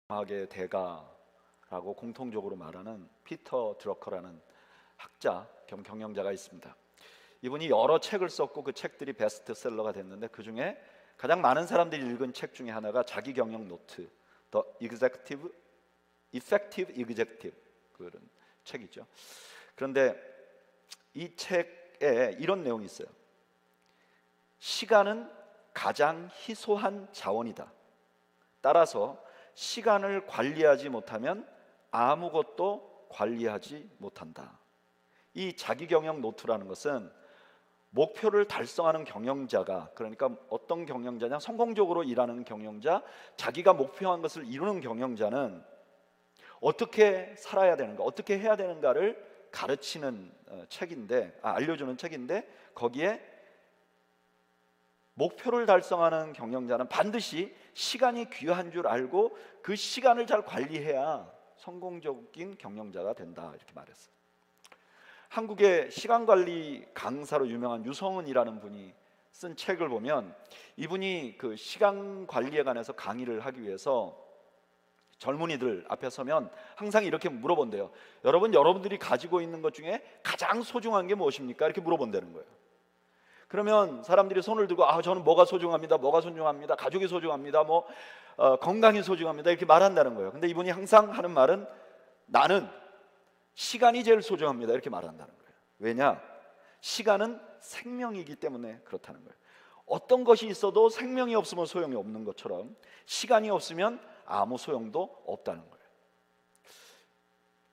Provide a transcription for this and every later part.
과학의 대가라고 공통적으로 말하는 피터 드러커라는 학자 겸 경영자가 있습니다. 이분이 여러 책을 썼고 그 책들이 베스트셀러가 됐는데 그 중에 가장 많은 사람들이 읽은 책 중에 하나가 자기 경영 노트, The Effective Executive 그런 책이죠. 그런데 이 책에 이런 내용이 있어요. 시간은 가장 희소한 자원이다. 따라서 시간을 관리하지 못하면 아무것도 관리하지 못한다. 이 자기경영 노트라는 것은 목표를 달성하는 경영자가, 그러니까 어떤 경영자냐, 성공적으로 일하는 경영자, 자기가 목표한 것을 이루는 경영자는 어떻게 살아야 되는가, 어떻게 해야 되는가를 가르치는 책인데, 알려주는 책인데, 거기에 목표를 달성하는 경영자는 반드시 시간이 귀한 줄 알고 그 시간을 잘 관리해야 성공적인 경영자가 된다, 이렇게 말했어요. 한국의 시간관리 강사로 유명한 유성은이라는 분이 쓴 책을 보면 이분이 그 시간 관리에 관해서 강의를 하기 위해서 젊은이들 앞에 서면 항상 이렇게 물어본대요. 여러분들이 가지고 있는 것 중에 가장 소중한 게 무엇입니까? 이렇게 물어본다는 거예요. 그러면 사람들이 손을 들고 저는 뭐가 소중합니다, 뭐가 소중합니다, 가족이 소중합니다, 건강이 소중합니다, 이렇게 말한다는 거예요. 근데 이분이 항상 하는 말은 나는 시간이 제일 소중합니다, 이렇게 말한다는 거예요. 왜냐? 시간은 생명이기 때문에 그렇다는 거예요. 어떤 것이 있어도 생명이 없으면 소용이 없는 것처럼 시간이 없으면 아무 소용도 없다는 거예요.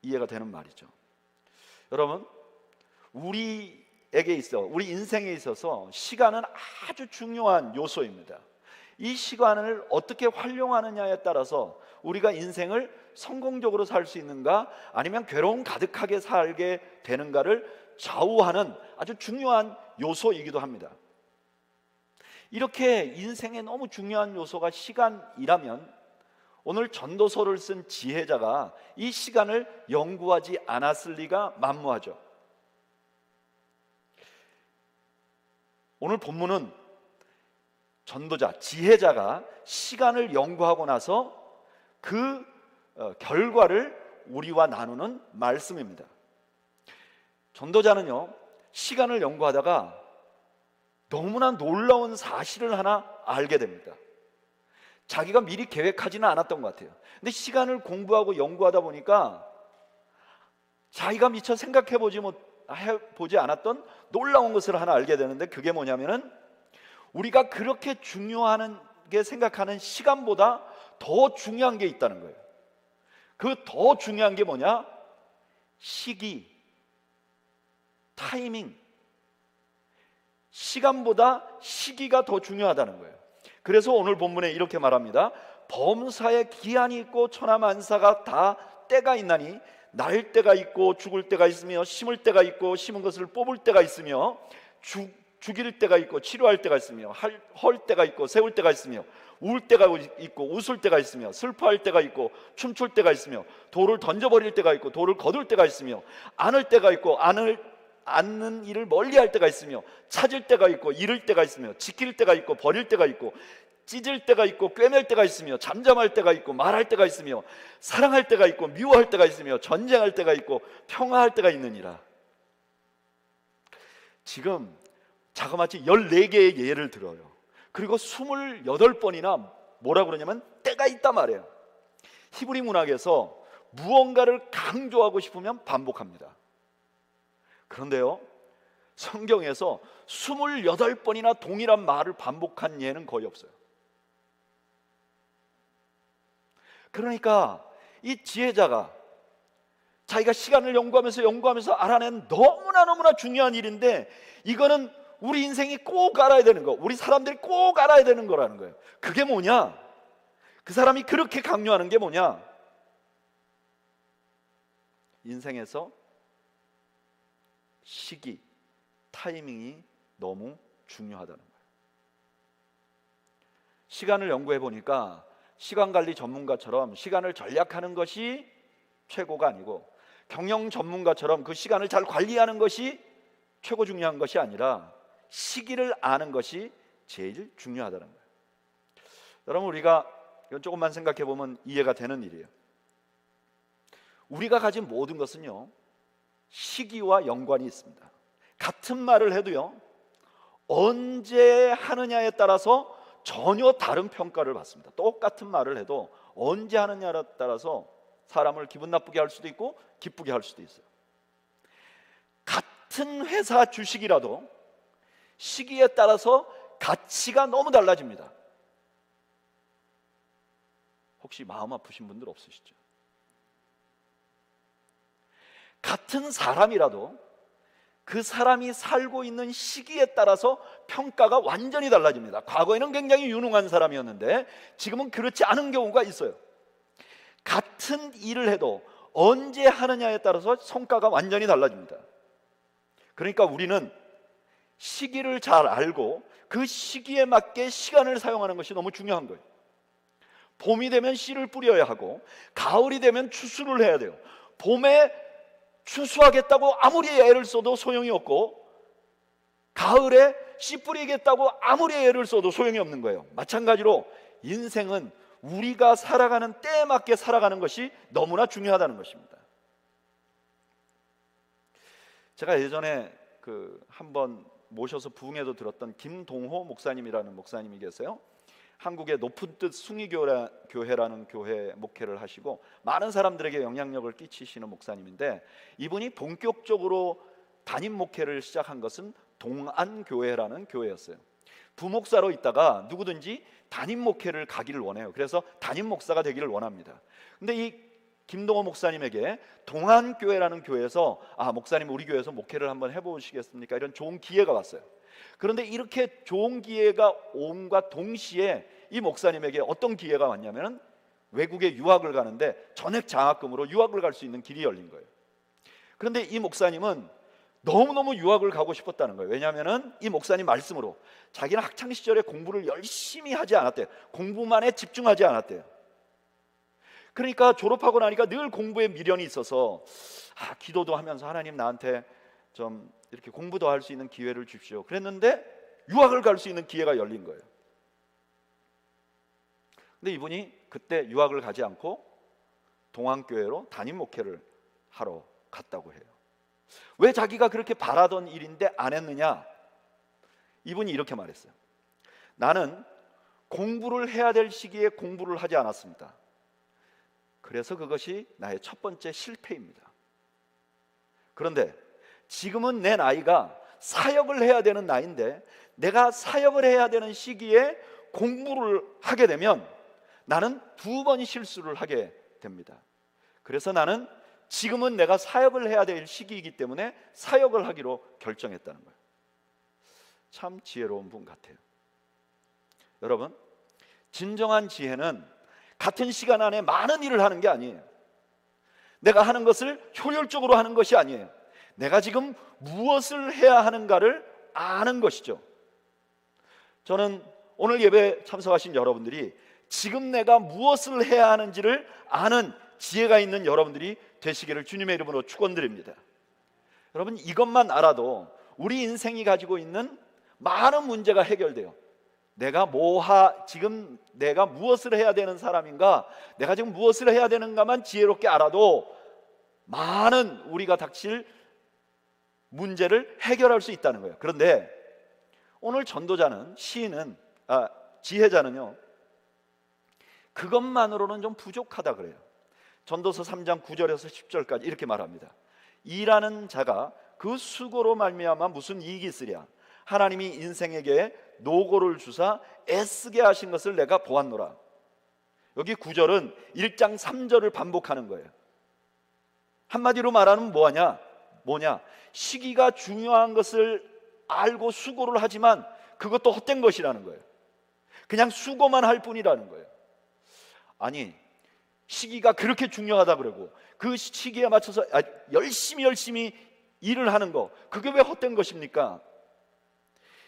이해가 되는 말이죠. 여러분, 우리 인생에 있어서 시간은 아주 중요한 요소입니다. 이 시간을 어떻게 활용하느냐에 따라서 우리가 인생을 성공적으로 살 수 있는가, 아니면 괴로움 가득하게 살게 되는가를 좌우하는 아주 중요한 요소이기도 합니다. 이렇게 인생에 너무 중요한 요소가 시간이라면 오늘 전도서를 쓴 지혜자가 이 시간을 연구하지 않았을 리가 만무하죠. 오늘 본문은 전도자, 지혜자가 시간을 연구하고 나서 그 결과를 우리와 나누는 말씀입니다. 전도자는요, 시간을 연구하다가 너무나 놀라운 사실을 하나 알게 됩니다. 자기가 미리 계획하지는 않았던 것 같아요. 근데 시간을 공부하고 연구하다 보니까 자기가 미처 생각해보지 않았던 놀라운 것을 하나 알게 되는데, 그게 뭐냐면은 우리가 그렇게 중요하게 생각하는 시간보다 더 중요한 게 있다는 거예요. 그 더 중요한 게 뭐냐? 시기, 타이밍. 시간보다 시기가 더 중요하다는 거예요. 그래서 오늘 본문에 이렇게 말합니다. 범사에 기한이 있고 천하만사가 다 때가 있나니 날 때가 있고 죽을 때가 있으며 심을 때가 있고 심은 것을 뽑을 때가 있으며 죽일 때가 있고 치료할 때가 있으며 헐 때가 있고 세울 때가 있으며 울 때가 있고 웃을 때가 있으며 슬퍼할 때가 있고 춤출 때가 있으며 돌을 던져버릴 때가 있고 돌을 거둘 때가 있으며 안을 때가 있고 않는 일을 멀리할 때가 있으며 찾을 때가 있고 잃을 때가 있으며 지킬 때가 있고 버릴 때가 있고 찢을 때가 있고 꿰맬 때가 있으며 잠잠할 때가 있고 말할 때가 있으며 사랑할 때가 있고 미워할 때가 있으며 전쟁할 때가 있고 평화할 때가 있느니라. 지금 자그마치 14개의 예를 들어요. 그리고 28번이나 뭐라 그러냐면 때가 있단 말이에요. 히브리 문학에서 무언가를 강조하고 싶으면 반복합니다. 그런데요, 성경에서 28번이나 동일한 말을 반복한 예는 거의 없어요. 그러니까 이 지혜자가 자기가 시간을 연구하면서 알아낸 너무나 중요한 일인데, 이거는 우리 인생이 꼭 알아야 되는 거, 우리 사람들이 꼭 알아야 되는 거라는 거예요. 그게 뭐냐? 그 사람이 그렇게 강요하는 게 뭐냐? 인생에서 시기, 타이밍이 너무 중요하다는 거예요. 시간을 연구해 보니까 시간관리 전문가처럼 시간을 전략하는 것이 최고가 아니고, 경영 전문가처럼 그 시간을 잘 관리하는 것이 최고 중요한 것이 아니라 시기를 아는 것이 제일 중요하다는 거예요. 여러분, 우리가 이건 조금만 생각해 보면 이해가 되는 일이에요. 우리가 가진 모든 것은요, 시기와 연관이 있습니다. 같은 말을 해도요, 언제 하느냐에 따라서 전혀 다른 평가를 받습니다. 똑같은 말을 해도 언제 하느냐에 따라서 사람을 기분 나쁘게 할 수도 있고 기쁘게 할 수도 있어요. 같은 회사 주식이라도 시기에 따라서 가치가 너무 달라집니다. 혹시 마음 아프신 분들 없으시죠? 같은 사람이라도 그 사람이 살고 있는 시기에 따라서 평가가 완전히 달라집니다. 과거에는 굉장히 유능한 사람이었는데 지금은 그렇지 않은 경우가 있어요. 같은 일을 해도 언제 하느냐에 따라서 성과가 완전히 달라집니다. 그러니까 우리는 시기를 잘 알고 그 시기에 맞게 시간을 사용하는 것이 너무 중요한 거예요. 봄이 되면 씨를 뿌려야 하고 가을이 되면 추수를 해야 돼요. 봄에 추수하겠다고 아무리 애를 써도 소용이 없고 가을에 씨 뿌리겠다고 아무리 애를 써도 소용이 없는 거예요. 마찬가지로 인생은 우리가 살아가는 때에 맞게 살아가는 것이 너무나 중요하다는 것입니다. 제가 예전에 한번 모셔서 부흥회도 들었던 김동호 목사님이라는 목사님이 계세요. 한국의 높은 뜻 숭의교회라는 교회 목회를 하시고 많은 사람들에게 영향력을 끼치시는 목사님인데, 이분이 본격적으로 담임 목회를 시작한 것은 동안교회라는 교회였어요. 부목사로 있다가 누구든지 담임 목회를 가기를 원해요. 그래서 담임 목사가 되기를 원합니다. 근데 이 김동호 목사님에게 동안교회라는 교회에서 목사님 우리 교회에서 목회를 한번 해보시겠습니까? 이런 좋은 기회가 왔어요. 그런데 이렇게 좋은 기회가 온과 동시에 이 목사님에게 어떤 기회가 왔냐면 외국에 유학을 가는데 전액 장학금으로 유학을 갈 수 있는 길이 열린 거예요. 그런데 이 목사님은 너무너무 유학을 가고 싶었다는 거예요. 왜냐하면 이 목사님 말씀으로 자기는 학창시절에 공부를 열심히 하지 않았대요. 공부만에 집중하지 않았대요. 그러니까 졸업하고 나니까 늘 공부에 미련이 있어서 기도도 하면서 하나님 나한테 좀 이렇게 공부도 할 수 있는 기회를 주십시오 그랬는데 유학을 갈 수 있는 기회가 열린 거예요. 근데 이분이 그때 유학을 가지 않고 동안교회로 담임 목회를 하러 갔다고 해요. 왜 자기가 그렇게 바라던 일인데 안 했느냐? 이분이 이렇게 말했어요. 나는 공부를 해야 될 시기에 공부를 하지 않았습니다. 그래서 그것이 나의 첫 번째 실패입니다. 그런데 지금은 내 나이가 사역을 해야 되는 나이인데 내가 사역을 해야 되는 시기에 공부를 하게 되면 나는 두 번 실수를 하게 됩니다. 그래서 나는 지금은 내가 사역을 해야 될 시기이기 때문에 사역을 하기로 결정했다는 거예요. 참 지혜로운 분 같아요. 여러분, 진정한 지혜는 같은 시간 안에 많은 일을 하는 게 아니에요. 내가 하는 것을 효율적으로 하는 것이 아니에요. 내가 지금 무엇을 해야 하는가를 아는 것이죠. 저는 오늘 예배에 참석하신 여러분들이 지금 내가 무엇을 해야 하는지를 아는 지혜가 있는 여러분들이 되시기를 주님의 이름으로 축원드립니다. 여러분, 이것만 알아도 우리 인생이 가지고 있는 많은 문제가 해결돼요. 지금 내가 무엇을 해야 되는 사람인가, 내가 지금 무엇을 해야 되는가만 지혜롭게 알아도 많은 우리가 닥칠 문제를 해결할 수 있다는 거예요. 그런데 오늘 전도자는, 지혜자는요, 그것만으로는 좀 부족하다 그래요. 전도서 3장 9절에서 10절까지 이렇게 말합니다. 일하는 자가 그 수고로 말미암아 무슨 이익이 있으랴. 하나님이 인생에게 노고를 주사 애쓰게 하신 것을 내가 보았노라. 여기 9절은 1장 3절을 반복하는 거예요. 한마디로 말하면 뭐냐? 시기가 중요한 것을 알고 수고를 하지만 그것도 헛된 것이라는 거예요. 그냥 수고만 할 뿐이라는 거예요. 아니, 시기가 그렇게 중요하다 그러고 그 시기에 맞춰서 열심히 일을 하는 거, 그게 왜 헛된 것입니까?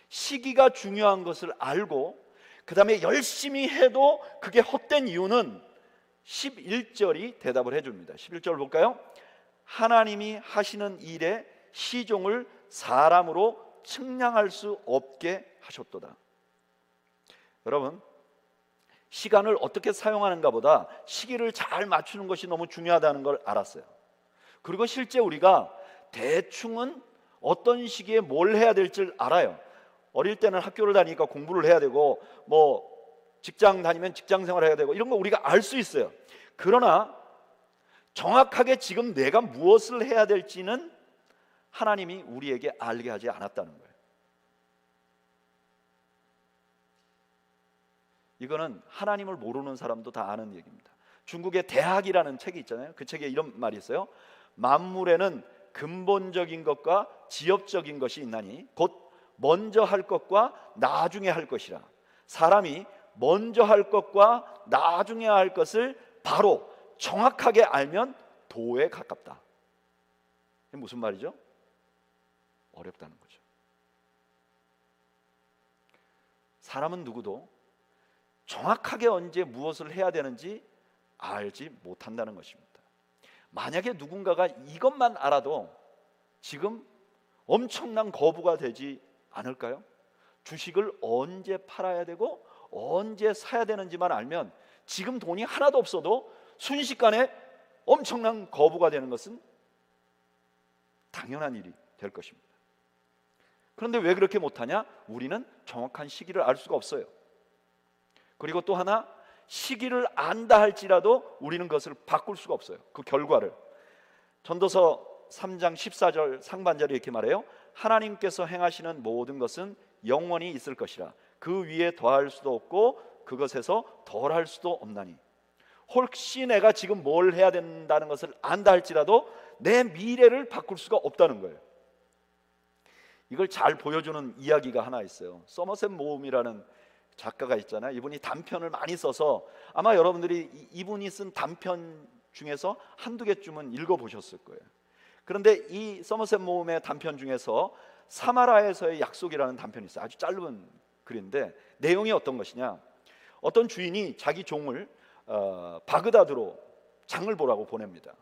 시기가 중요한 것을 알고 그 다음에 열심히 해도 그게 헛된 이유는 11절이 대답을 해줍니다. 11절 볼까요? 하나님이 하시는 일에 시종을 사람으로 측량할 수 없게 하셨도다. 여러분, 시간을 어떻게 사용하는가 보다 시기를 잘 맞추는 것이 너무 중요하다는 걸 알았어요. 그리고 실제 우리가 대충은 어떤 시기에 뭘 해야 될 줄 알아요. 어릴 때는 학교를 다니니까 공부를 해야 되고, 뭐 직장 다니면 직장 생활을 해야 되고, 이런 거 우리가 알 수 있어요. 그러나 정확하게 지금 내가 무엇을 해야 될지는 하나님이 우리에게 알게 하지 않았다는 거예요. 이거는 하나님을 모르는 사람도 다 아는 얘기입니다. 중국의 대학이라는 책이 있잖아요. 그 책에 이런 말이 있어요. 만물에는 근본적인 것과 지엽적인 것이 있나니 곧 먼저 할 것과 나중에 할 것이라. 사람이 먼저 할 것과 나중에 할 것을 바로 정확하게 알면 도에 가깝다. 이게 무슨 말이죠? 어렵다는 거죠. 사람은 누구도 정확하게 언제 무엇을 해야 되는지 알지 못한다는 것입니다. 만약에 누군가가 이것만 알아도 지금 엄청난 거부가 되지 않을까요? 주식을 언제 팔아야 되고 언제 사야 되는지만 알면 지금 돈이 하나도 없어도 순식간에 엄청난 거부가 되는 것은 당연한 일이 될 것입니다. 그런데 왜 그렇게 못하냐? 우리는 정확한 시기를 알 수가 없어요. 그리고 또 하나, 시기를 안다 할지라도 우리는 그것을 바꿀 수가 없어요. 그 결과를. 전도서 3장 14절 상반절에 이렇게 말해요. 하나님께서 행하시는 모든 것은 영원히 있을 것이라. 그 위에 더할 수도 없고 그것에서 덜할 수도 없나니. 혹시 내가 지금 뭘 해야 된다는 것을 안다 할지라도 내 미래를 바꿀 수가 없다는 거예요. 이걸 잘 보여주는 이야기가 하나 있어요. 서머셋 모음이라는 작가가 있잖아요. 이분이 단편을 많이 써서 아마 여러분들이 이분이 쓴 단편 중에서 한두 개쯤은 읽어보셨을 거예요. 그런데 이 서머셋 모음의 단편 중에서 사마라에서의 약속이라는 단편이 있어요. 아주 짧은 글인데 내용이 어떤 것이냐, 어떤 주인이 자기 종을 바그다드로 장을 보라고 보냅니다.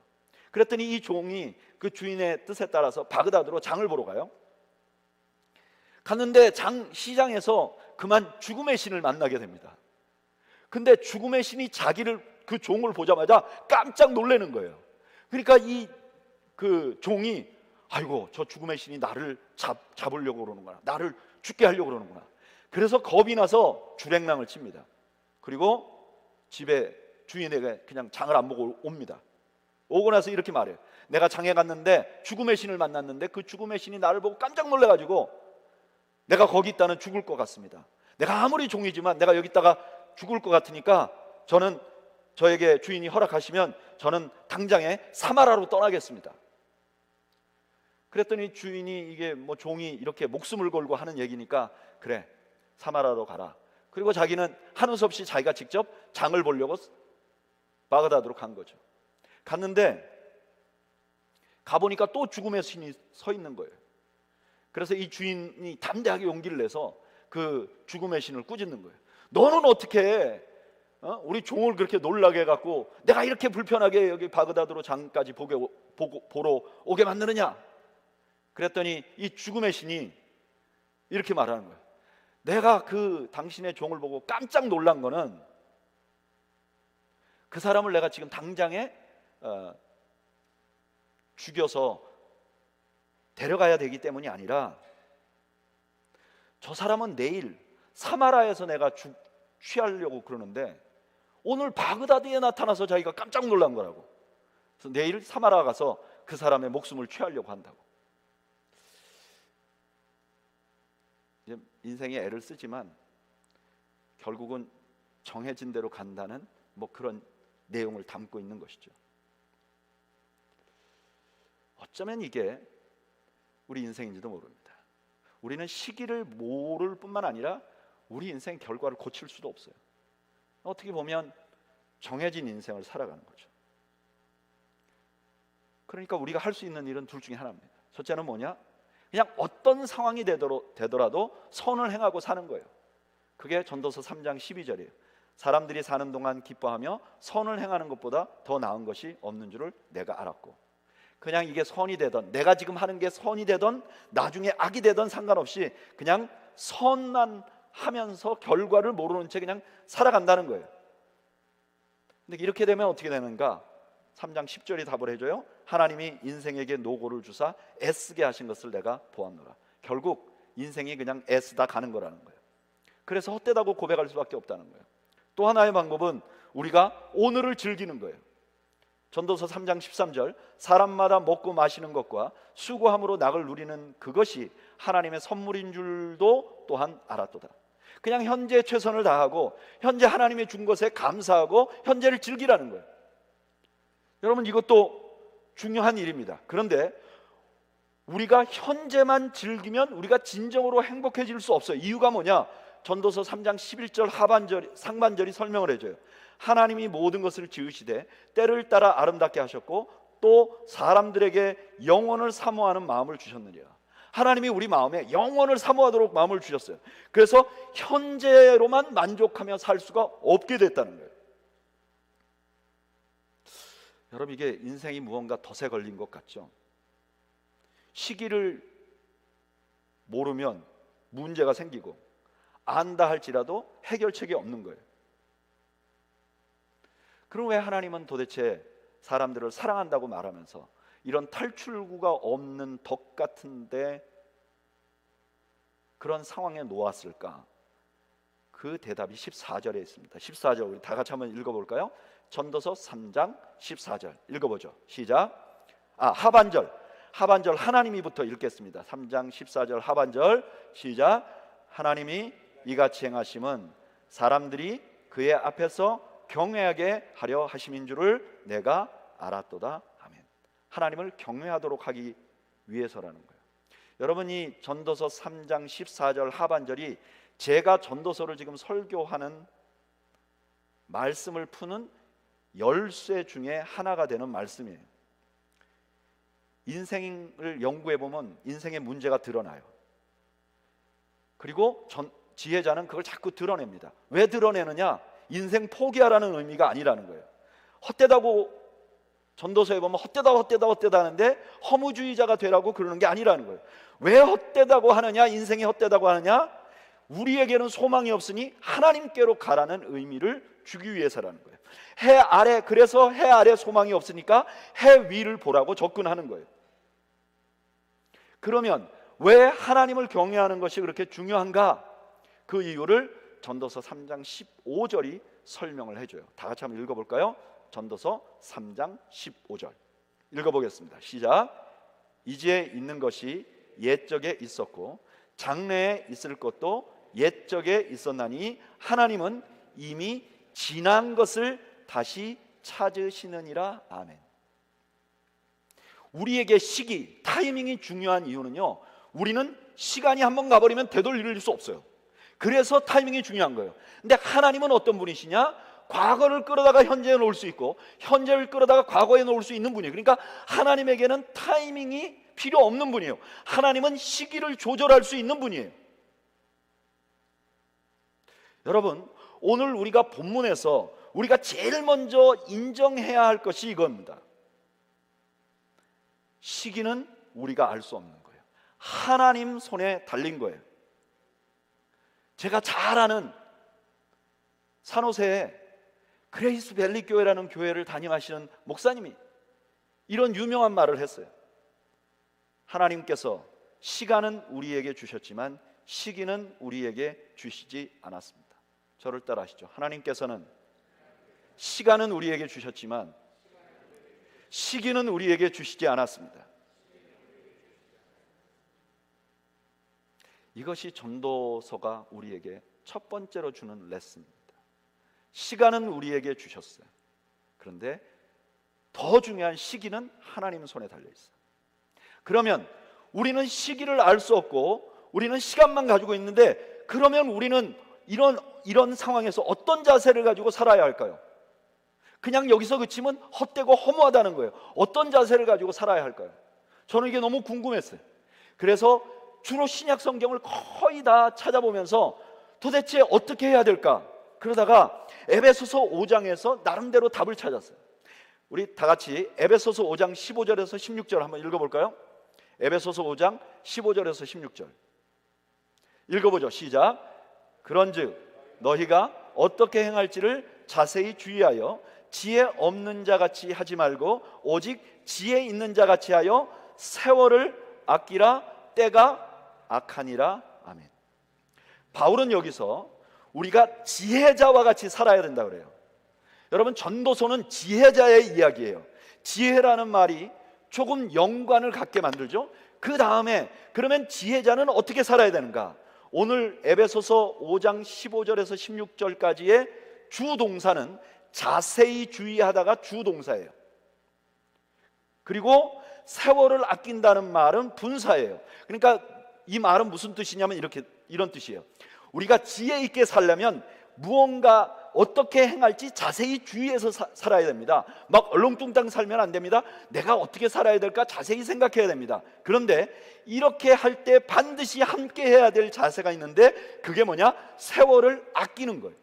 그랬더니 이 종이 그 주인의 뜻에 따라서 바그다드로 장을 보러 가요. 갔는데 시장에서 그만 죽음의 신을 만나게 됩니다. 근데 죽음의 신이 그 종을 보자마자 깜짝 놀라는 거예요. 그러니까 그 종이 아이고 저 죽음의 신이 나를 잡으려고 그러는구나, 나를 죽게 하려고 그러는구나. 그래서 겁이 나서 주랭랑을 칩니다. 그리고 집에 주인에게 그냥 장을 안 보고 옵니다. 오고 나서 이렇게 말해요. 내가 장에 갔는데 죽음의 신을 만났는데 그 죽음의 신이 나를 보고 깜짝 놀라가지고 내가 거기 있다는 죽을 것 같습니다. 내가 아무리 종이지만 내가 여기 있다가 죽을 것 같으니까 저에게 주인이 허락하시면 저는 당장에 사마라로 떠나겠습니다. 그랬더니 주인이 이게 뭐 종이 이렇게 목숨을 걸고 하는 얘기니까 그래 사마라로 가라. 그리고 자기는 하는 수 없이 자기가 직접 장을 보려고 바그다드로 간 거죠. 갔는데 가보니까 또 죽음의 신이 서 있는 거예요. 그래서 이 주인이 담대하게 용기를 내서 그 죽음의 신을 꾸짖는 거예요. 너는 어떻게 우리 종을 그렇게 놀라게 해갖고 내가 이렇게 불편하게 여기 바그다드로 장까지 보러 오게 만드느냐? 그랬더니 이 죽음의 신이 이렇게 말하는 거예요. 내가 그 당신의 종을 보고 깜짝 놀란 거는 그 사람을 내가 지금 당장에 죽여서 데려가야 되기 때문이 아니라 저 사람은 내일 사마라에서 내가 취하려고 그러는데 오늘 바그다드에 나타나서 자기가 깜짝 놀란 거라고. 그래서 내일 사마라 가서 그 사람의 목숨을 취하려고 한다고. 이제 인생에 애를 쓰지만 결국은 정해진 대로 간다는 뭐 그런 내용을 담고 있는 것이죠. 어쩌면 이게 우리 인생인지도 모릅니다. 우리는 시기를 모를 뿐만 아니라 우리 인생 결과를 고칠 수도 없어요. 어떻게 보면 정해진 인생을 살아가는 거죠. 그러니까 우리가 할 수 있는 일은 둘 중에 하나입니다. 첫째는 뭐냐? 그냥 어떤 상황이 되더라도 선을 행하고 사는 거예요. 그게 전도서 3장 12절이에요. 사람들이 사는 동안 기뻐하며 선을 행하는 것보다 더 나은 것이 없는 줄을 내가 알았고. 그냥 이게 선이 되던, 내가 지금 하는 게 선이 되던 나중에 악이 되던 상관없이 그냥 선만 하면서 결과를 모르는 채 그냥 살아간다는 거예요. 근데 이렇게 되면 어떻게 되는가? 3장 10절이 답을 해줘요. 하나님이 인생에게 노고를 주사 애쓰게 하신 것을 내가 보았노라. 결국 인생이 그냥 애쓰다 가는 거라는 거예요. 그래서 헛되다고 고백할 수밖에 없다는 거예요. 또 하나의 방법은 우리가 오늘을 즐기는 거예요. 전도서 3장 13절, 사람마다 먹고 마시는 것과 수고함으로 낙을 누리는 그것이 하나님의 선물인 줄도 또한 알았도다. 그냥 현재 최선을 다하고 현재 하나님이 준 것에 감사하고 현재를 즐기라는 거예요. 여러분, 이것도 중요한 일입니다. 그런데 우리가 현재만 즐기면 우리가 진정으로 행복해질 수 없어요. 이유가 뭐냐? 전도서 3장 11절 상반절이 설명을 해줘요. 하나님이 모든 것을 지으시되 때를 따라 아름답게 하셨고 또 사람들에게 영원을 사모하는 마음을 주셨느니라. 하나님이 우리 마음에 영원을 사모하도록 마음을 주셨어요. 그래서 현재로만 만족하며 살 수가 없게 됐다는 거예요. 여러분, 이게 인생이 무언가 덫에 걸린 것 같죠? 시기를 모르면 문제가 생기고 안다 할지라도 해결책이 없는 거예요. 그럼 왜 하나님은 도대체 사람들을 사랑한다고 말하면서 이런 탈출구가 없는 덫 같은데 그런 상황에 놓았을까? 그 대답이 14절에 있습니다. 14절 우리 다 같이 한번 읽어볼까요? 전도서 3장 14절 읽어보죠. 시작. 하반절 하나님이부터 읽겠습니다. 3장 14절 하반절 시작. 하나님이 이같이 행하심은 사람들이 그의 앞에서 경외하게 하려 하심인 줄을 내가 알았도다. 아멘. 하나님을 경외하도록 하기 위해서라는 거예요. 여러분이 전도서 3장 14절 하반절이 제가 전도서를 지금 설교하는 말씀을 푸는 열쇠 중에 하나가 되는 말씀이에요. 인생을 연구해 보면 인생의 문제가 드러나요. 그리고 지혜자는 그걸 자꾸 드러냅니다. 왜 드러내느냐? 인생 포기하라는 의미가 아니라는 거예요. 헛되다고 전도서에 보면 헛되다 하는데 허무주의자가 되라고 그러는 게 아니라는 거예요. 왜 헛되다고 하느냐? 인생이 헛되다고 하느냐? 우리에게는 소망이 없으니 하나님께로 가라는 의미를 주기 위해서라는 거예요. 그래서 해 아래 소망이 없으니까 해 위를 보라고 접근하는 거예요. 그러면 왜 하나님을 경외하는 것이 그렇게 중요한가? 그 이유를 전도서 3장 15절이 설명을 해줘요. 다 같이 한번 읽어볼까요? 전도서 3장 15절 읽어보겠습니다. 시작. 이제 있는 것이 옛적에 있었고 장래에 있을 것도 옛적에 있었나니 하나님은 이미 지난 것을 다시 찾으시느니라. 아멘. 우리에게 시기, 타이밍이 중요한 이유는요, 우리는 시간이 한번 가버리면 되돌릴 수 없어요. 그래서 타이밍이 중요한 거예요. 근데 하나님은 어떤 분이시냐? 과거를 끌어다가 현재에 놓을 수 있고 현재를 끌어다가 과거에 놓을 수 있는 분이에요. 그러니까 하나님에게는 타이밍이 필요 없는 분이에요. 하나님은 시기를 조절할 수 있는 분이에요. 여러분, 오늘 우리가 본문에서 우리가 제일 먼저 인정해야 할 것이 이겁니다. 시기는 우리가 알 수 없는 거예요. 하나님 손에 달린 거예요. 제가 잘 아는 산호세에 그레이스 밸리 교회라는 교회를 담임하시는 목사님이 이런 유명한 말을 했어요. 하나님께서 시간은 우리에게 주셨지만 시기는 우리에게 주시지 않았습니다. 저를 따라 하시죠. 하나님께서는 시간은 우리에게 주셨지만 시기는 우리에게 주시지 않았습니다. 이것이 전도서가 우리에게 첫 번째로 주는 레슨입니다. 시간은 우리에게 주셨어요. 그런데 더 중요한 시기는 하나님 손에 달려 있어요. 그러면 우리는 시기를 알 수 없고 우리는 시간만 가지고 있는데, 그러면 우리는 이런 상황에서 어떤 자세를 가지고 살아야 할까요? 그냥 여기서 그치면 헛되고 허무하다는 거예요. 어떤 자세를 가지고 살아야 할까요? 저는 이게 너무 궁금했어요. 그래서 주로 신약 성경을 거의 다 찾아보면서 도대체 어떻게 해야 될까? 그러다가 에베소서 5장에서 나름대로 답을 찾았어요. 우리 다 같이 에베소서 5장 15절에서 16절 한번 읽어볼까요? 에베소서 5장 15절에서 16절 읽어보죠. 시작. 그런즉 너희가 어떻게 행할지를 자세히 주의하여 지혜 없는 자 같이 하지 말고 오직 지혜 있는 자 같이 하여 세월을 아끼라. 때가 악하니라. 아멘. 바울은 여기서 우리가 지혜자와 같이 살아야 된다 그래요. 여러분, 전도서는 지혜자의 이야기예요. 지혜라는 말이 조금 연관을 갖게 만들죠. 그 다음에 그러면 지혜자는 어떻게 살아야 되는가? 오늘 에베소서 5장 15절에서 16절까지의 주동사는 자세히 주의하다가 주동사예요. 그리고 세월을 아낀다는 말은 분사예요. 그러니까 이 말은 무슨 뜻이냐면 이런 뜻이에요. 우리가 지혜 있게 살려면 무언가 어떻게 행할지 자세히 주의해서 살아야 됩니다. 막 얼렁뚱땅 살면 안 됩니다. 내가 어떻게 살아야 될까 자세히 생각해야 됩니다. 그런데 이렇게 할 때 반드시 함께 해야 될 자세가 있는데 그게 뭐냐? 세월을 아끼는 거예요.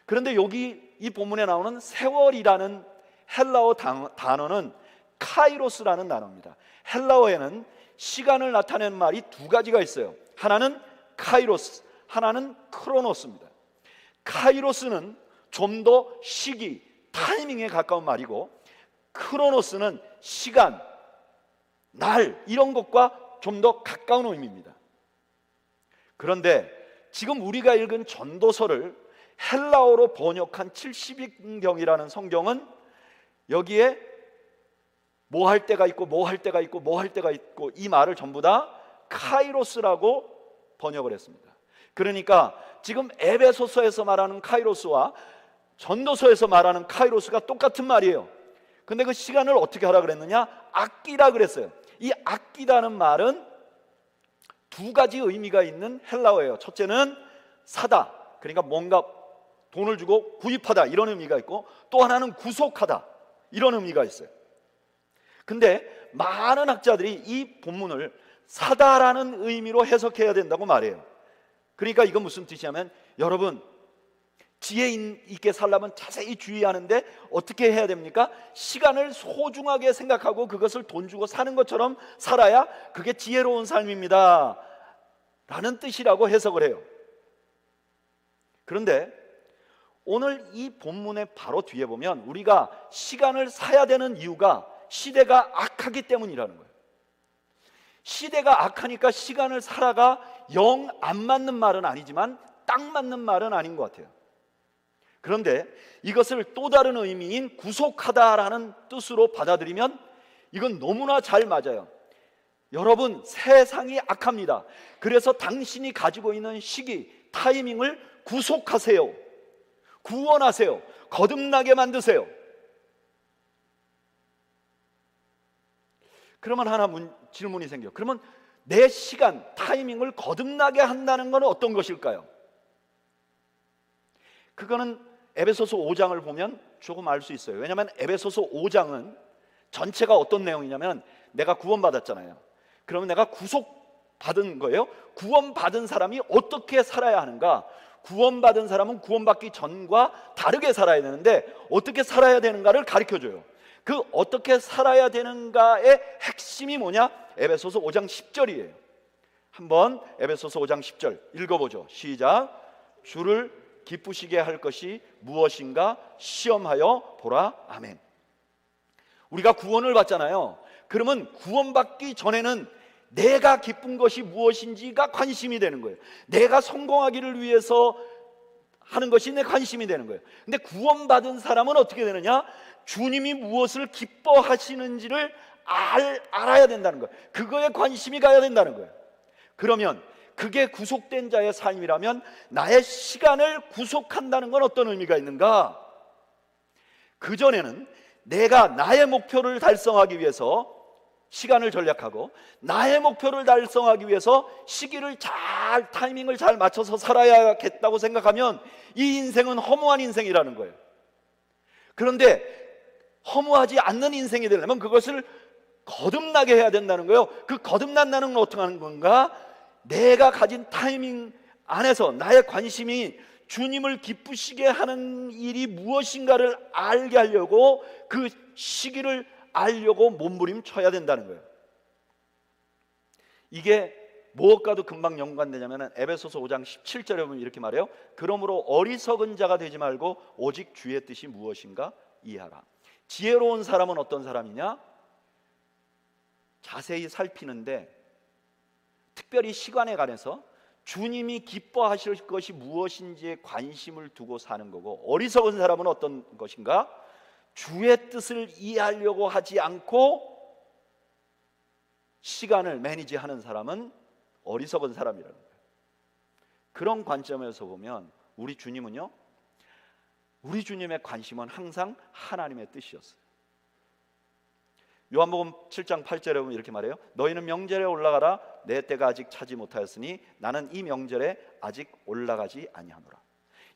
그런데 여기 이 본문에 나오는 세월이라는 헬라어 단어는 카이로스라는 단어입니다. 헬라어에는 시간을 나타내는 말이 두 가지가 있어요. 하나는 카이로스, 하나는 크로노스입니다. 카이로스는 좀 더 시기, 타이밍에 가까운 말이고, 크로노스는 시간, 날, 이런 것과 좀 더 가까운 의미입니다. 그런데 지금 우리가 읽은 전도서를 헬라어로 번역한 70인경이라는 성경은 여기에 뭐 할 때가 있고 뭐 할 때가 있고 뭐 할 때가 있고 이 말을 전부 다 카이로스라고 번역을 했습니다. 그러니까 지금 에베소서에서 말하는 카이로스와 전도서에서 말하는 카이로스가 똑같은 말이에요. 근데 그 시간을 어떻게 하라 그랬느냐? 아끼라 그랬어요. 이 아끼다는 말은 두 가지 의미가 있는 헬라어예요. 첫째는 사다, 그러니까 뭔가 돈을 주고 구입하다, 이런 의미가 있고, 또 하나는 구속하다, 이런 의미가 있어요. 근데 많은 학자들이 이 본문을 사다라는 의미로 해석해야 된다고 말해요. 그러니까 이건 무슨 뜻이냐면, 여러분 지혜 있게 살려면 자세히 주의하는데 어떻게 해야 됩니까? 시간을 소중하게 생각하고 그것을 돈 주고 사는 것처럼 살아야 그게 지혜로운 삶입니다 라는 뜻이라고 해석을 해요. 그런데 오늘 이 본문의 바로 뒤에 보면 우리가 시간을 사야 되는 이유가 시대가 악하기 때문이라는 거예요. 시대가 악하니까 시간을 사라가 영 안 맞는 말은 아니지만 딱 맞는 말은 아닌 것 같아요. 그런데 이것을 또 다른 의미인 구속하다라는 뜻으로 받아들이면 이건 너무나 잘 맞아요. 여러분, 세상이 악합니다. 그래서 당신이 가지고 있는 시기, 타이밍을 구속하세요. 구원하세요. 거듭나게 만드세요. 그러면 하나 질문이 생겨요. 그러면 내 시간, 타이밍을 거듭나게 한다는 건 어떤 것일까요? 그거는 에베소서 5장을 보면 조금 알 수 있어요. 왜냐하면 에베소서 5장은 전체가 어떤 내용이냐면, 내가 구원받았잖아요. 그러면 내가 구속받은 거예요. 구원받은 사람이 어떻게 살아야 하는가? 구원받은 사람은 구원받기 전과 다르게 살아야 되는데 어떻게 살아야 되는가를 가르쳐줘요. 그 어떻게 살아야 되는가의 핵심이 뭐냐? 에베소서 5장 10절이에요. 한번 에베소서 5장 10절 읽어보죠. 시작. 주를 기쁘시게 할 것이 무엇인가 시험하여 보라. 아멘. 우리가 구원을 받잖아요. 그러면 구원받기 전에는 내가 기쁜 것이 무엇인지가 관심이 되는 거예요. 내가 성공하기를 위해서 하는 것이 내 관심이 되는 거예요. 근데 구원받은 사람은 어떻게 되느냐? 주님이 무엇을 기뻐하시는지를 알아야 된다는 거예요. 그거에 관심이 가야 된다는 거예요. 그러면 그게 구속된 자의 삶이라면 나의 시간을 구속한다는 건 어떤 의미가 있는가? 그전에는 내가 나의 목표를 달성하기 위해서 시간을 전략하고 나의 목표를 달성하기 위해서 시기를 잘, 타이밍을 잘 맞춰서 살아야겠다고 생각하면 이 인생은 허무한 인생이라는 거예요. 그런데 허무하지 않는 인생이 되려면 그것을 거듭나게 해야 된다는 거예요. 그 거듭난다는 건 어떻게 하는 건가? 내가 가진 타이밍 안에서 나의 관심이 주님을 기쁘시게 하는 일이 무엇인가를 알게 하려고, 그 시기를 알려고 몸부림쳐야 된다는 거예요. 이게 무엇과도 금방 연관되냐면 에베소서 5장 17절에 보면 이렇게 말해요. 그러므로 어리석은 자가 되지 말고 오직 주의 뜻이 무엇인가 이해하라. 지혜로운 사람은 어떤 사람이냐? 자세히 살피는데 특별히 시간에 관해서 주님이 기뻐하실 것이 무엇인지에 관심을 두고 사는 거고, 어리석은 사람은 어떤 것인가? 주의 뜻을 이해하려고 하지 않고 시간을 매니지하는 사람은 어리석은 사람이라는 거예요. 그런 관점에서 보면 우리 주님은요, 우리 주님의 관심은 항상 하나님의 뜻이었어요. 요한복음 7장 8절에 보면 이렇게 말해요. 너희는 명절에 올라가라. 내 때가 아직 차지 못하였으니 나는 이 명절에 아직 올라가지 아니하노라.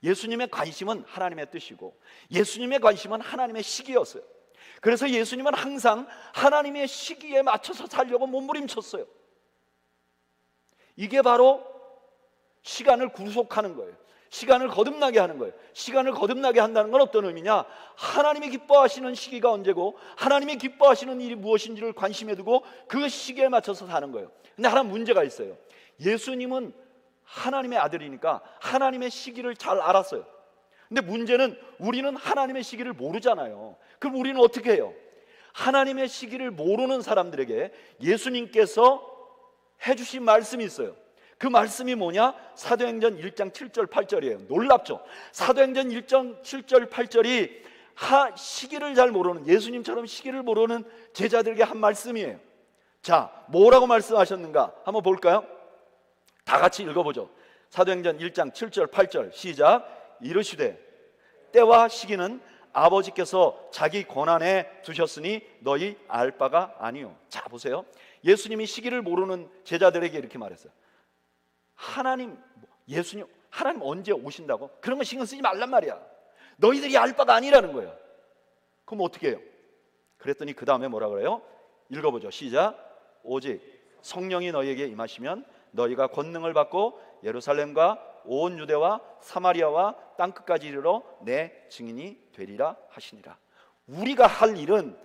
예수님의 관심은 하나님의 뜻이고 예수님의 관심은 하나님의 시기였어요. 그래서 예수님은 항상 하나님의 시기에 맞춰서 살려고 몸부림쳤어요. 이게 바로 시간을 구속하는 거예요. 시간을 거듭나게 하는 거예요. 시간을 거듭나게 한다는 건 어떤 의미냐? 하나님이 기뻐하시는 시기가 언제고 하나님이 기뻐하시는 일이 무엇인지를 관심에 두고 그 시기에 맞춰서 사는 거예요. 근데 하나 문제가 있어요. 예수님은 하나님의 아들이니까 하나님의 시기를 잘 알았어요. 근데 문제는 우리는 하나님의 시기를 모르잖아요. 그럼 우리는 어떻게 해요? 하나님의 시기를 모르는 사람들에게 예수님께서 해주신 말씀이 있어요. 그 말씀이 뭐냐? 사도행전 1장 7절 8절이에요. 놀랍죠? 사도행전 1장 7절 8절이 시기를 잘 모르는, 예수님처럼 시기를 모르는 제자들에게 한 말씀이에요. 자, 뭐라고 말씀하셨는가? 한번 볼까요? 다 같이 읽어보죠. 사도행전 1장 7절 8절 시작. 이르시되 때와 시기는 아버지께서 자기 권한에 두셨으니 너희 알 바가 아니요. 자, 보세요. 예수님이 시기를 모르는 제자들에게 이렇게 말했어요. 예수님 하나님 언제 오신다고? 그런 거 신경 쓰지 말란 말이야. 너희들이 알 바가 아니라는 거예요. 그럼 어떻게 해요? 그랬더니 그 다음에 뭐라 그래요? 읽어보죠. 시작. 오직 성령이 너희에게 임하시면 너희가 권능을 받고 예루살렘과 온 유대와 사마리아와 땅끝까지 이르러 내 증인이 되리라 하시니라. 우리가 할 일은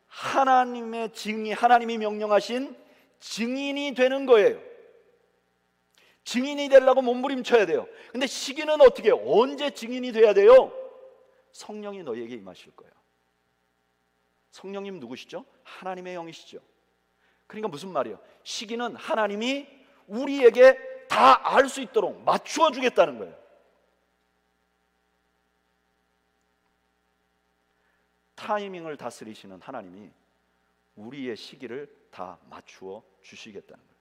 하나님의 하나님이 명령하신 증인이 되는 거예요. 증인이 되려고 몸부림쳐야 돼요. 근데 시기는 어떻게 해요? 언제 증인이 돼야 돼요? 성령이 너희에게 임하실 거예요. 성령님 누구시죠? 하나님의 영이시죠. 그러니까 무슨 말이에요? 시기는 하나님이 우리에게 다 알 수 있도록 맞추어 주겠다는 거예요. 타이밍을 다스리시는 하나님이 우리의 시기를 다 맞추어 주시겠다는 거예요.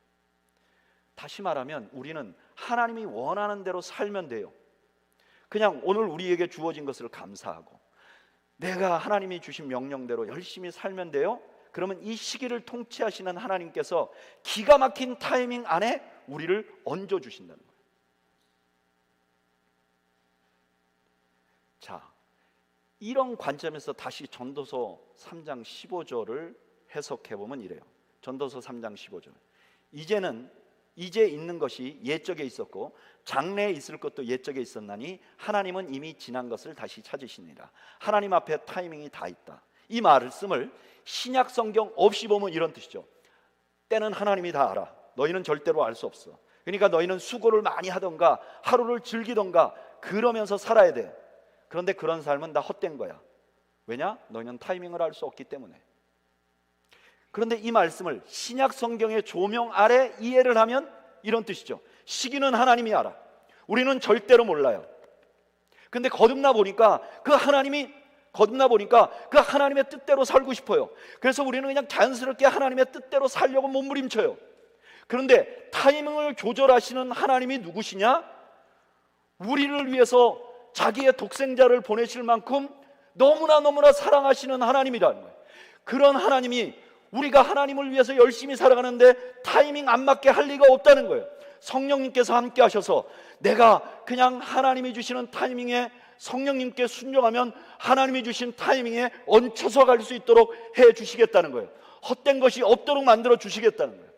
다시 말하면 우리는 하나님이 원하는 대로 살면 돼요. 그냥 오늘 우리에게 주어진 것을 감사하고 내가 하나님이 주신 명령대로 열심히 살면 돼요. 그러면 이 시기를 통치하시는 하나님께서 기가 막힌 타이밍 안에 우리를 얹어 주신다는 거예요. 자, 이런 관점에서 다시 전도서 3장 15절을 해석해 보면 이래요. 전도서 3장 15절. 이제 있는 것이 옛적에 있었고 장래에 있을 것도 옛적에 있었나니 하나님은 이미 지난 것을 다시 찾으시니라. 하나님 앞에 타이밍이 다 있다. 이 말씀을 신약 성경 없이 보면 이런 뜻이죠. 때는 하나님이 다 알아. 너희는 절대로 알 수 없어. 그러니까 너희는 수고를 많이 하던가 하루를 즐기던가 그러면서 살아야 돼. 그런데 그런 삶은 다 헛된 거야. 왜냐? 너희는 타이밍을 알 수 없기 때문에. 그런데 이 말씀을 신약 성경의 조명 아래 이해를 하면 이런 뜻이죠. 시기는 하나님이 알아. 우리는 절대로 몰라요. 근데 거듭나 보니까 그 하나님의 뜻대로 살고 싶어요. 그래서 우리는 그냥 자연스럽게 하나님의 뜻대로 살려고 몸부림쳐요. 그런데 타이밍을 조절하시는 하나님이 누구시냐? 우리를 위해서 자기의 독생자를 보내실 만큼 너무나 사랑하시는 하나님이라는 거예요. 그런 하나님이 우리가 하나님을 위해서 열심히 살아가는데 타이밍 안 맞게 할 리가 없다는 거예요. 성령님께서 함께 하셔서 내가 그냥 하나님이 주시는 타이밍에 성령님께 순종하면 하나님이 주신 타이밍에 얹혀서 갈 수 있도록 해 주시겠다는 거예요. 헛된 것이 없도록 만들어 주시겠다는 거예요.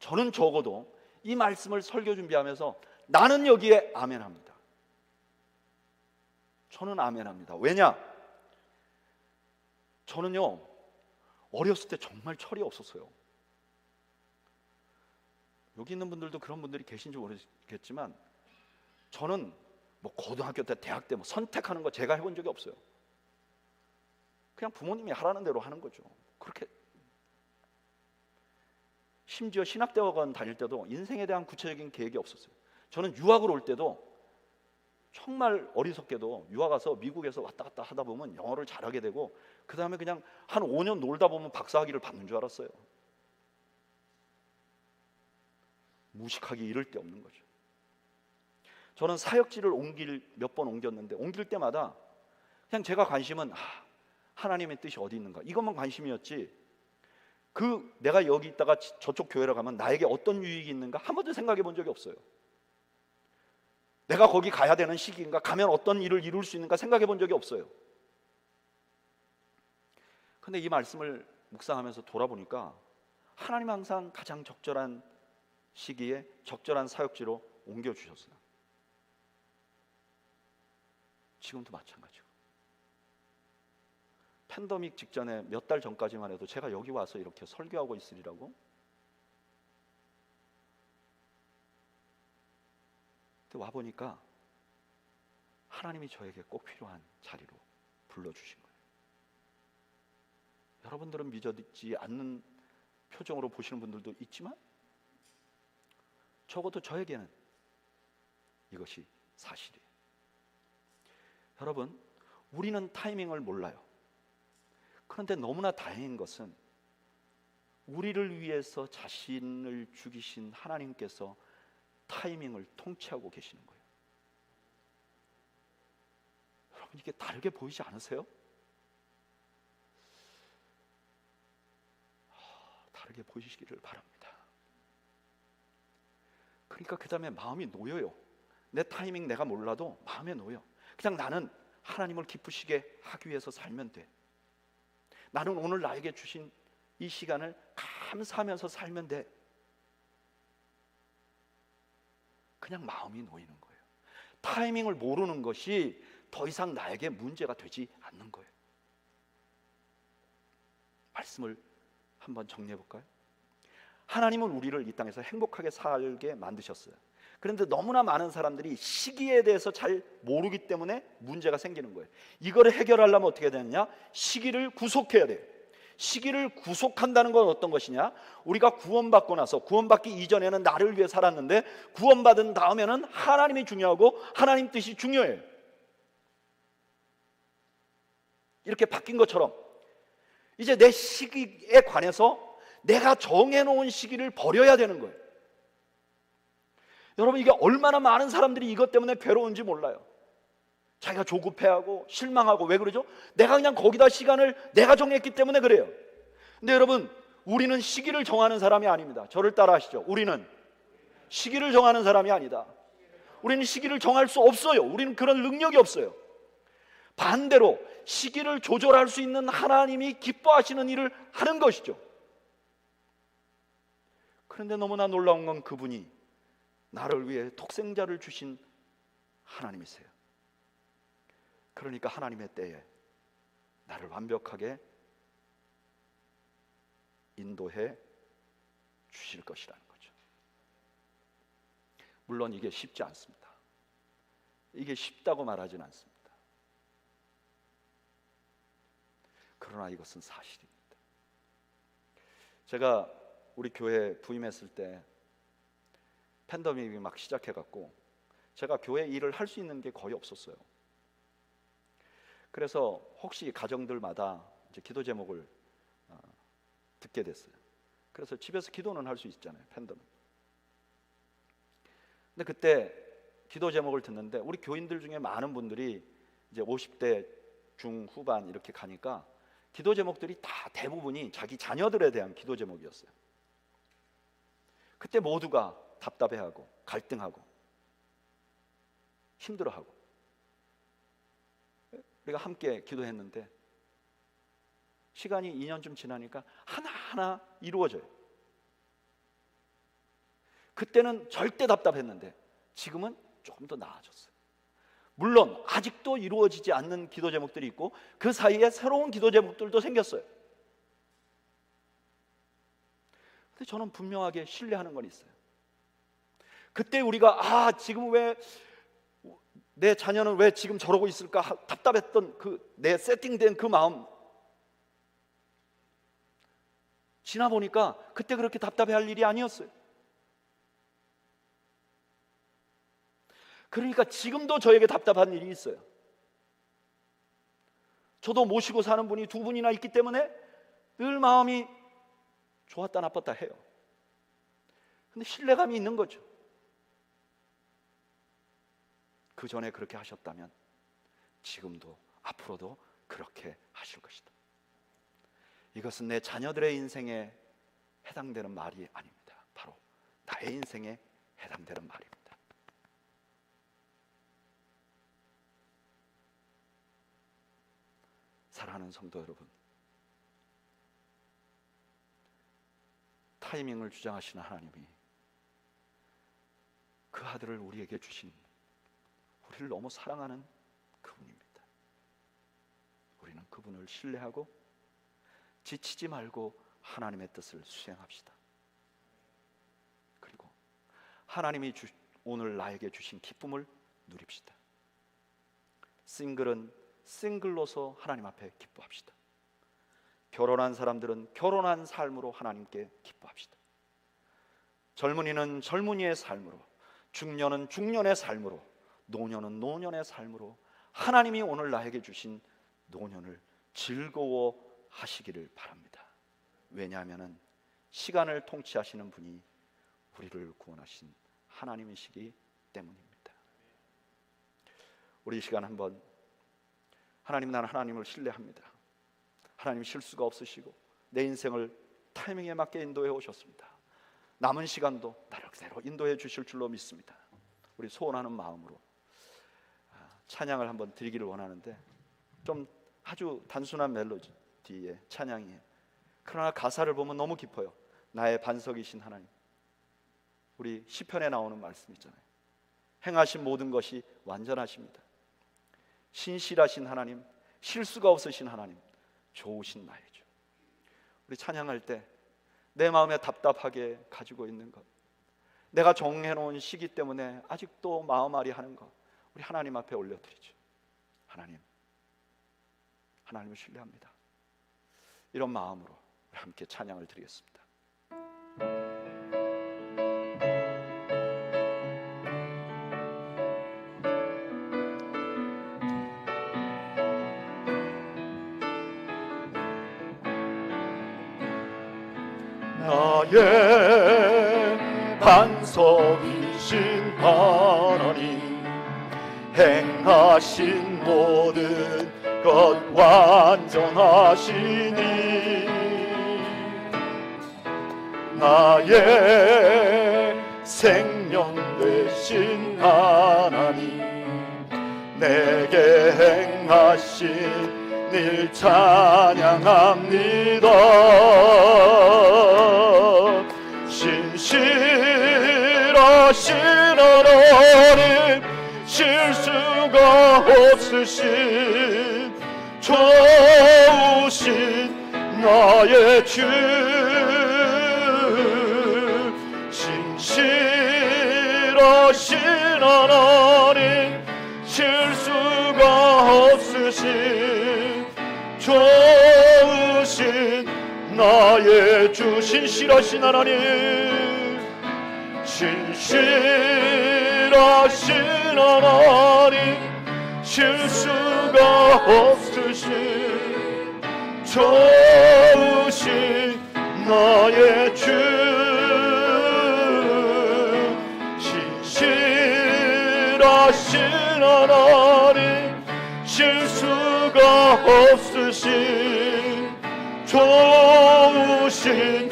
저는 적어도 이 말씀을 설교 준비하면서 나는 여기에 아멘합니다. 저는 아멘합니다. 왜냐? 저는요 어렸을 때 정말 철이 없었어요. 여기 있는 분들도 그런 분들이 계신지 모르겠지만 저는 뭐 고등학교 때, 대학 때 뭐 선택하는 거 제가 해본 적이 없어요. 그냥 부모님이 하라는 대로 하는 거죠. 그렇게. 심지어 신학대학원 다닐 때도 인생에 대한 구체적인 계획이 없었어요. 저는 유학을 올 때도 정말 어리석게도 유학 가서 미국에서 왔다 갔다 하다 보면 영어를 잘하게 되고 그 다음에 그냥 한 5년 놀다 보면 박사학위를 받는 줄 알았어요. 무식하기 이를 데 없는 거죠. 저는 사역지를 몇 번 옮겼는데 옮길 때마다 그냥 제가 관심은 하나님의 뜻이 어디 있는가 이것만 관심이었지, 내가 여기 있다가 저쪽 교회로 가면 나에게 어떤 유익이 있는가 한 번도 생각해 본 적이 없어요. 내가 거기 가야 되는 시기인가, 가면 어떤 일을 이룰 수 있는가 생각해 본 적이 없어요. 근데 이 말씀을 묵상하면서 돌아보니까 하나님 항상 가장 적절한 시기에 적절한 사역지로 옮겨주셨어요. 지금도 마찬가지고. 팬데믹 직전에 몇 달 전까지만 해도 제가 여기 와서 이렇게 설교하고 있으리라고? 근데 와보니까 하나님이 저에게 꼭 필요한 자리로 불러주신 거예요. 여러분들은 믿어지지 않는 표정으로 보시는 분들도 있지만 적어도 저에게는 이것이 사실이에요. 여러분, 우리는 타이밍을 몰라요. 그런데 너무나 다행인 것은 우리를 위해서 자신을 죽이신 하나님께서 타이밍을 통치하고 계시는 거예요. 여러분, 이게 다르게 보이지 않으세요? 다르게 보이시기를 바랍니다. 그러니까 그 다음에 마음이 놓여요. 내 타이밍 내가 몰라도 마음에 놓여. 그냥 나는 하나님을 기쁘시게 하기 위해서 살면 돼. 나는 오늘 나에게 주신 이 시간을 감사하면서 살면 돼. 그냥 마음이 놓이는 거예요. 타이밍을 모르는 것이 더 이상 나에게 문제가 되지 않는 거예요. 말씀을 한번 정리해 볼까요? 하나님은 우리를 이 땅에서 행복하게 살게 만드셨어요. 그런데 너무나 많은 사람들이 시기에 대해서 잘 모르기 때문에 문제가 생기는 거예요. 이거를 해결하려면 어떻게 되느냐? 시기를 구속해야 돼요. 시기를 구속한다는 건 어떤 것이냐? 우리가 구원받고 나서, 구원받기 이전에는 나를 위해 살았는데 구원받은 다음에는 하나님이 중요하고 하나님 뜻이 중요해요. 이렇게 바뀐 것처럼 이제 내 시기에 관해서 내가 정해놓은 시기를 버려야 되는 거예요. 여러분, 이게 얼마나 많은 사람들이 이것 때문에 괴로운지 몰라요. 자기가 조급해하고 실망하고. 왜 그러죠? 내가 그냥 거기다 시간을 내가 정했기 때문에 그래요. 근데 여러분, 우리는 시기를 정하는 사람이 아닙니다. 저를 따라 하시죠. 우리는 시기를 정하는 사람이 아니다. 우리는 시기를 정할 수 없어요. 우리는 그런 능력이 없어요. 반대로 시기를 조절할 수 있는 하나님이 기뻐하시는 일을 하는 것이죠. 그런데 너무나 놀라운 건 그분이 나를 위해 독생자를 주신 하나님이세요. 그러니까 하나님의 때에 나를 완벽하게 인도해 주실 것이라는 거죠. 물론 이게 쉽지 않습니다. 이게 쉽다고 말하지는 않습니다. 그러나 이것은 사실입니다. 제가 우리 교회 부임했을 때 팬데믹이 막 시작해갖고 제가 교회 일을 할 수 있는 게 거의 없었어요. 그래서 혹시 가정들마다 이제 기도 제목을 듣게 됐어요. 그래서 집에서 기도는 할 수 있잖아요, 팬데믹. 근데 그때 기도 제목을 듣는데 우리 교인들 중에 많은 분들이 이제 50대 중후반 이렇게 가니까 기도 제목들이 다 대부분이 자기 자녀들에 대한 기도 제목이었어요. 그때 모두가 답답해하고 갈등하고 힘들어하고 우리가 함께 기도했는데 시간이 2년쯤 지나니까 하나하나 이루어져요. 그때는 절대 답답했는데 지금은 조금 더 나아졌어요. 물론 아직도 이루어지지 않는 기도 제목들이 있고 그 사이에 새로운 기도 제목들도 생겼어요. 근데 저는 분명하게 신뢰하는 건 있어요. 그때 우리가 지금 왜 내 자녀는 왜 지금 저러고 있을까 답답했던 그 내 세팅된 그 마음, 지나보니까 그때 그렇게 답답해할 일이 아니었어요. 그러니까 지금도 저에게 답답한 일이 있어요. 저도 모시고 사는 분이 두 분이나 있기 때문에 늘 마음이 좋았다 나빴다 해요. 근데 신뢰감이 있는 거죠. 그 전에 그렇게 하셨다면 지금도 앞으로도 그렇게 하실 것이다. 이것은 내 자녀들의 인생에 해당되는 말이 아닙니다. 바로 나의 인생에 해당되는 말입니다. 사랑하는 성도 여러분, 타이밍을 주장하시는 하나님이 그 아들을 우리에게 주신, 우리를 너무 사랑하는 그분입니다. 우리는 그분을 신뢰하고 지치지 말고 하나님의 뜻을 수행합시다. 그리고 하나님이 오늘 나에게 주신 기쁨을 누립시다. 싱글은 싱글로서 하나님 앞에 기뻐합시다. 결혼한 사람들은 결혼한 삶으로 하나님께 기뻐합시다. 젊은이는 젊은이의 삶으로, 중년은 중년의 삶으로, 노년은 노년의 삶으로 하나님이 오늘 나에게 주신 노년을 즐거워하시기를 바랍니다. 왜냐하면 시간을 통치하시는 분이 우리를 구원하신 하나님이시기 때문입니다. 우리 이 시간 한번 하나님, 나는 하나님을 신뢰합니다. 하나님 실수가 없으시고 내 인생을 타이밍에 맞게 인도해 오셨습니다. 남은 시간도 나를 그대로 인도해 주실 줄로 믿습니다. 우리 소원하는 마음으로 찬양을 한번 드리기를 원하는데, 좀 아주 단순한 멜로디의 찬양이에요. 그러나 가사를 보면 너무 깊어요. 나의 반석이신 하나님. 우리 시편에 나오는 말씀 있잖아요. 행하신 모든 것이 완전하십니다. 신실하신 하나님, 실수가 없으신 하나님, 좋으신 나의 주. 우리 찬양할 때 내 마음에 답답하게 가지고 있는 것, 내가 정해놓은 시기 때문에 아직도 마음앓이 하는 것, 우리 하나님 앞에 올려드리죠. 하나님, 하나님을 신뢰합니다. 이런 마음으로 우리 함께 찬양을 드리겠습니다. 나의 반석이신 하나님, 행하신 모든 것 완전하시니, 나의 생명 되신 하나님, 내게 행하신 일 찬양합니다. 신실하신 하나님, 실수가 없으신 좋으신 나의 주, 신실하신 하나님, 실수가 없으신 좋으신 나의 주, 신실하신 하나님, 신실하신 하나님, 실수가 없으신 좋으신 나의 주, 신실하신 하나님, 실수가 없으신 좋으신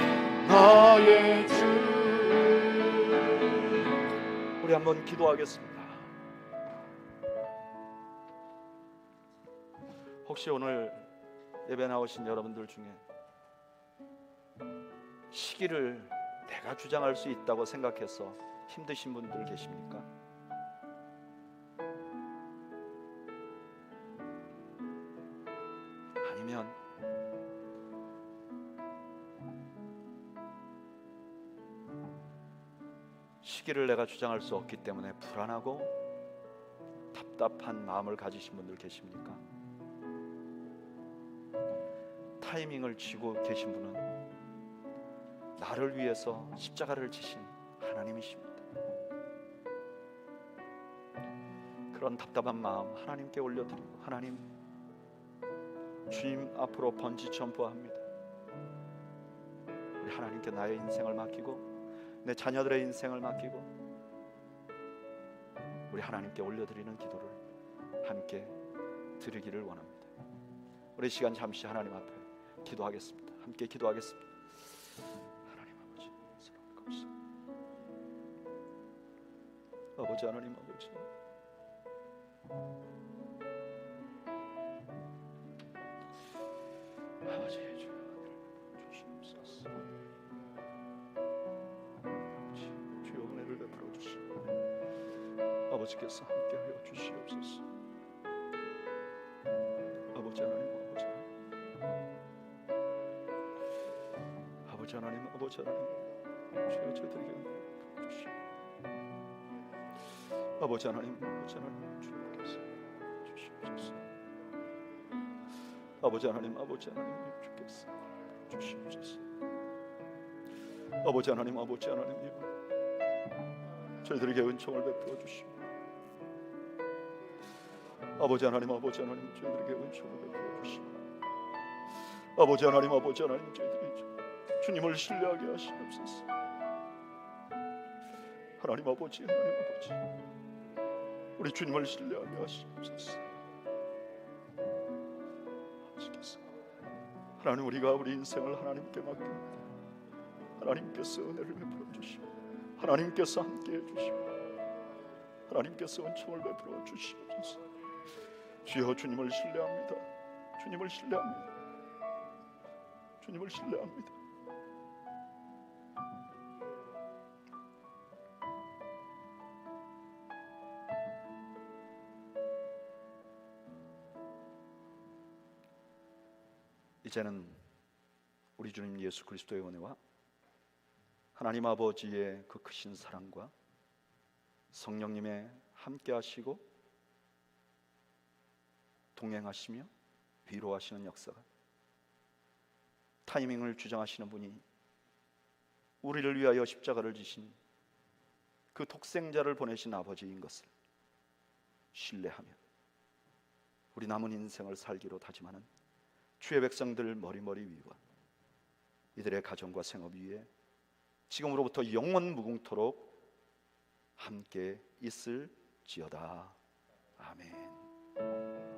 나의 주. 우리 한번 기도하겠습니다. 혹시 오늘 예배 나오신 여러분들 중에 시기를 내가 주장할 수 있다고 생각해서 힘드신 분들 계십니까? 아니면 시기를 내가 주장할 수 없기 때문에 불안하고 답답한 마음을 가지신 분들 계십니까? 타이밍을 쥐고 계신 분은 나를 위해서 십자가를 지신 하나님이십니다. 그런 답답한 마음 하나님께 올려드리고, 하나님, 주님 앞으로 번지 전부합니다. 우리 하나님께 나의 인생을 맡기고 내 자녀들의 인생을 맡기고 우리 하나님께 올려드리는 기도를 함께 드리기를 원합니다. 우리 시간 잠시 하나님 앞에 기도하겠습니다. 함께 기도하겠습니다. 하나님 아버지, 사랑합니다. 아버지 하나님 아버지, 아버지 주여 주시옵소서. 주여 은혜를 베풀어 주시고 아버지께서 함께하여 주시옵소서. 아버지 하나님 아버지, 아버지 하나님 아버지 하나님, 주여 저희들에게 주시옵소서. 아버지 하나님 아버지 하나님, 주님께서 주시옵소서. 아버지 하나님 아버지 하나님, 주께서 주시옵소서. 아버지 하나님 아버지 하나님, 저희들에게 은총을 베풀어 주시고 아버지 하나님 아버지 하나님, 저희들에게 은총을 베풀어 주시고 아버지 하나님 아버지 하나님, 저희들이 주님을 신뢰하게 하시옵소서. 하나님 아버지 하나님 아버지, 우리 주님을 신뢰하게 하시옵소서. 아버지께서, 하나님, 우리가 우리 인생을 하나님께 맡깁니다. 하나님께서 은혜를 베풀어 주시고 하나님께서 함께해 주시고 하나님께서 은총을 베풀어 주시옵소서. 주여, 주님을 신뢰합니다. 주님을 신뢰합니다. 주님을 신뢰합니다. 이제는 우리 주님 예수 그리스도의 은혜와 하나님 아버지의 그 크신 사랑과 성령님의 함께 하시고 동행하시며 위로하시는 역사가, 타이밍을 주장하시는 분이 우리를 위하여 십자가를 지신 그 독생자를 보내신 아버지인 것을 신뢰하며 우리 남은 인생을 살기로 다짐하는 주의 백성들 머리머리 위와 이들의 가정과 생업 위에 지금으로부터 영원 무궁토록 함께 있을지어다. 아멘.